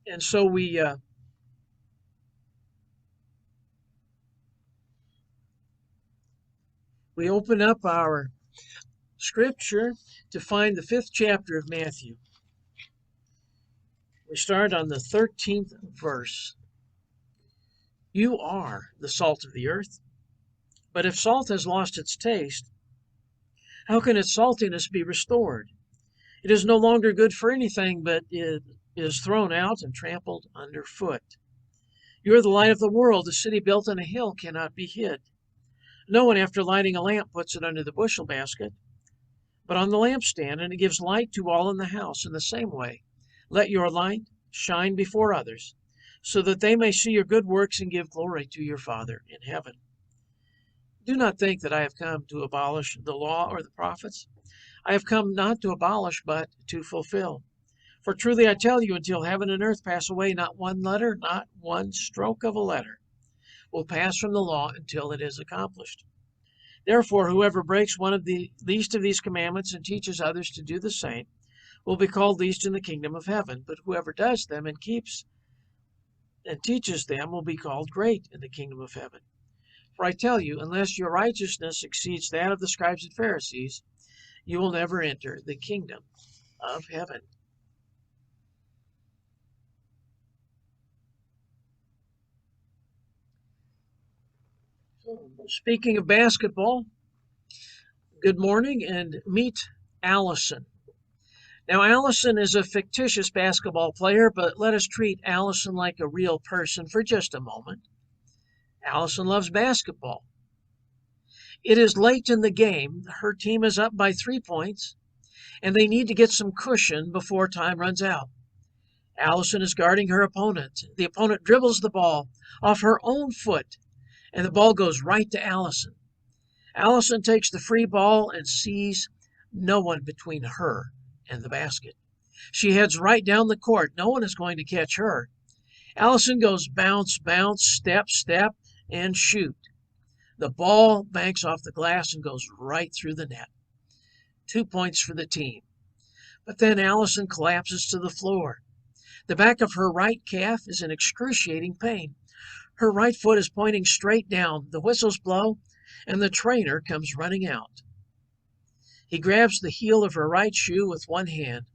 And so we open up our scripture to find the 5th chapter of Matthew. We start on the 13th verse. You are the salt of the earth, but if salt has lost its taste, how can its saltiness be restored? It is no longer good for anything, but it is thrown out and trampled underfoot. You are the light of the world. A city built on a hill cannot be hid. No one, after lighting a lamp, puts it under the bushel basket, but on the lampstand, and it gives light to all in the house. In the same way, let your light shine before others, so that they may see your good works and give glory to your Father in heaven. Do not think that I have come to abolish the law or the prophets. I have come not to abolish, but to fulfill. For truly I tell you, until heaven and earth pass away, not one letter, not one stroke of a letter will pass from the law until it is accomplished. Therefore, whoever breaks one of the least of these commandments and teaches others to do the same will be called least in the kingdom of heaven. But whoever does them and keeps and teaches them will be called great in the kingdom of heaven. For I tell you, unless your righteousness exceeds that of the scribes and Pharisees, you will never enter the kingdom of heaven. Speaking of basketball, good morning and meet Allison. Now, Allison is a fictitious basketball player, but let us treat Allison like a real person for just a moment. Allison loves basketball. It is late in the game. Her team is up by 3 points, and they need to get some cushion before time runs out. Allison is guarding her opponent. The opponent dribbles the ball off her own foot, and the ball goes right to Allison. Allison takes the free ball and sees no one between her and the basket. She heads right down the court. No one is going to catch her. Allison goes bounce, bounce, step, step, and shoot. The ball banks off the glass and goes right through the net. 2 points for the team. But then Allison collapses to the floor. The back of her right calf is in excruciating pain. Her right foot is pointing straight down. The whistles blow, and the trainer comes running out. He grabs the heel of her right shoe with one hand.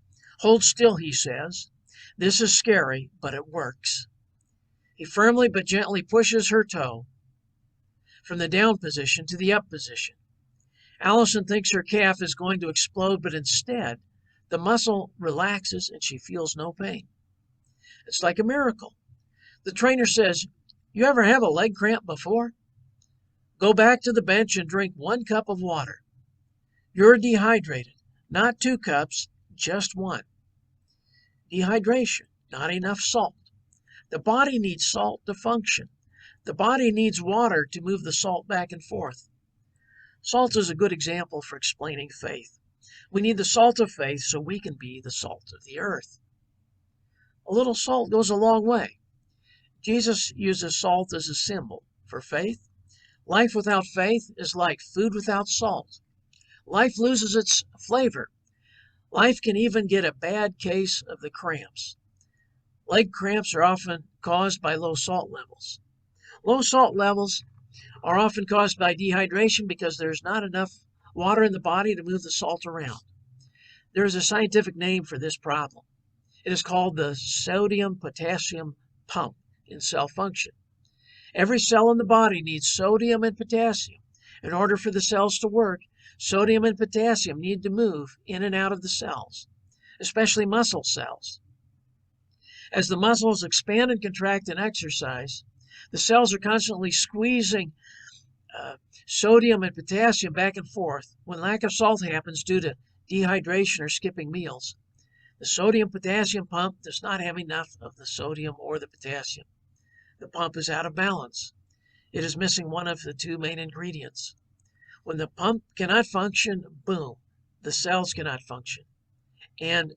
Hold still, he says. This is scary, but it works. He firmly but gently pushes her toe from the down position to the up position. Allison thinks her calf is going to explode, but instead, the muscle relaxes and she feels no pain. It's like a miracle. The trainer says, "You ever have a leg cramp before? Go back to the bench and drink 1 cup of water. You're dehydrated. Not 2 cups, just 1. Dehydration, not enough salt. The body needs salt to function. The body needs water to move the salt back and forth. Salt is a good example for explaining faith. We need the salt of faith so we can be the salt of the earth. A little salt goes a long way. Jesus uses salt as a symbol for faith. Life without faith is like food without salt. Life loses its flavor. Life can even get a bad case of the cramps. Leg cramps are often caused by low salt levels. Low salt levels are often caused by dehydration because there's not enough water in the body to move the salt around. There is a scientific name for this problem. It is called the sodium-potassium pump in cell function. Every cell in the body needs sodium and potassium. In order for the cells to work, sodium and potassium need to move in and out of the cells, especially muscle cells. As the muscles expand and contract in exercise, the cells are constantly squeezing sodium and potassium back and forth. When lack of salt happens due to dehydration or skipping meals, the sodium-potassium pump does not have enough of the sodium or the potassium. The pump is out of balance. It is missing one of the 2 main ingredients. When the pump cannot function, boom, the cells cannot function. And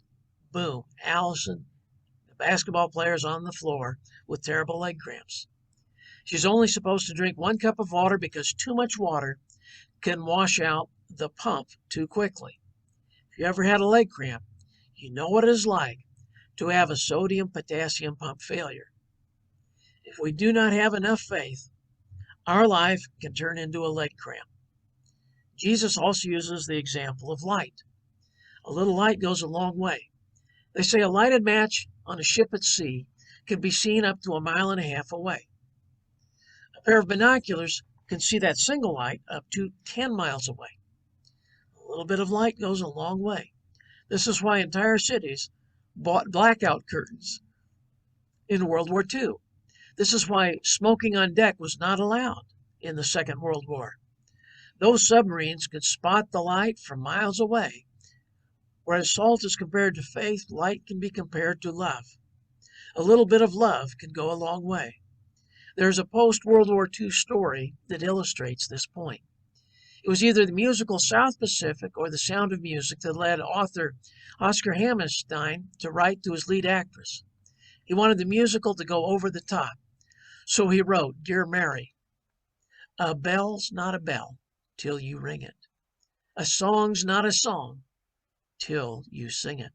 boom, Allison, the basketball player, is on the floor with terrible leg cramps. She's only supposed to drink 1 cup of water because too much water can wash out the pump too quickly. If you ever had a leg cramp, you know what it is like to have a sodium-potassium pump failure. If we do not have enough faith, our life can turn into a leg cramp. Jesus also uses the example of light. A little light goes a long way. They say a lighted match on a ship at sea can be seen up to 1.5 miles away. A pair of binoculars can see that single light up to 10 miles away. A little bit of light goes a long way. This is why entire cities bought blackout curtains in World War II. This is why smoking on deck was not allowed in the Second World War. Those submarines could spot the light from miles away. Whereas salt is compared to faith, light can be compared to love. A little bit of love can go a long way. There's a post-World War II story that illustrates this point. It was either the musical South Pacific or The Sound of Music that led author Oscar Hammerstein to write to his lead actress. He wanted the musical to go over the top. So he wrote, "Dear Mary, a bell's not a bell till you ring it. A song's not a song till you sing it.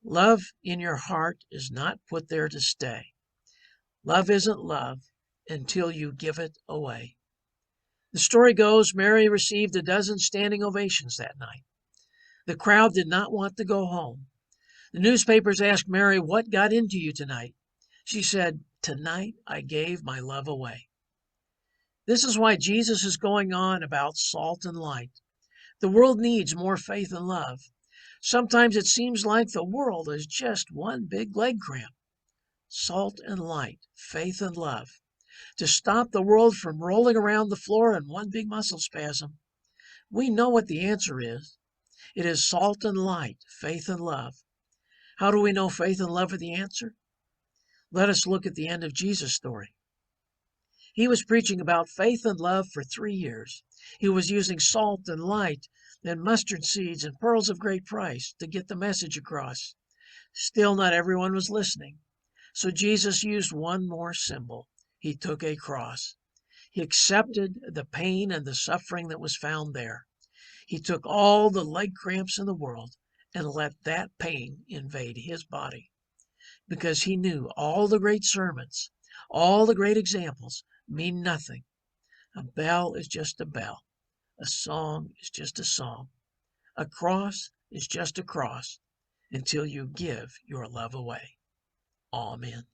Love in your heart is not put there to stay. Love isn't love until you give it away." The story goes Mary received a dozen standing ovations that night. The crowd did not want to go home. The newspapers asked Mary, "What got into you tonight?" She said, "Tonight I gave my love away." This is why Jesus is going on about salt and light. The world needs more faith and love. Sometimes it seems like the world is just one big leg cramp. Salt and light, faith and love, to stop the world from rolling around the floor in one big muscle spasm. We know what the answer is. It is salt and light, faith and love. How do we know faith and love are the answer? Let us look at the end of Jesus' story. He was preaching about faith and love for 3 years. He was using salt and light and mustard seeds and pearls of great price to get the message across. Still, not everyone was listening. So Jesus used one more symbol. He took a cross. He accepted the pain and the suffering that was found there. He took all the leg cramps in the world and let that pain invade his body, because he knew all the great sermons, all the great examples mean nothing. A bell is just a bell. A song is just a song. A cross is just a cross until you give your love away. Amen.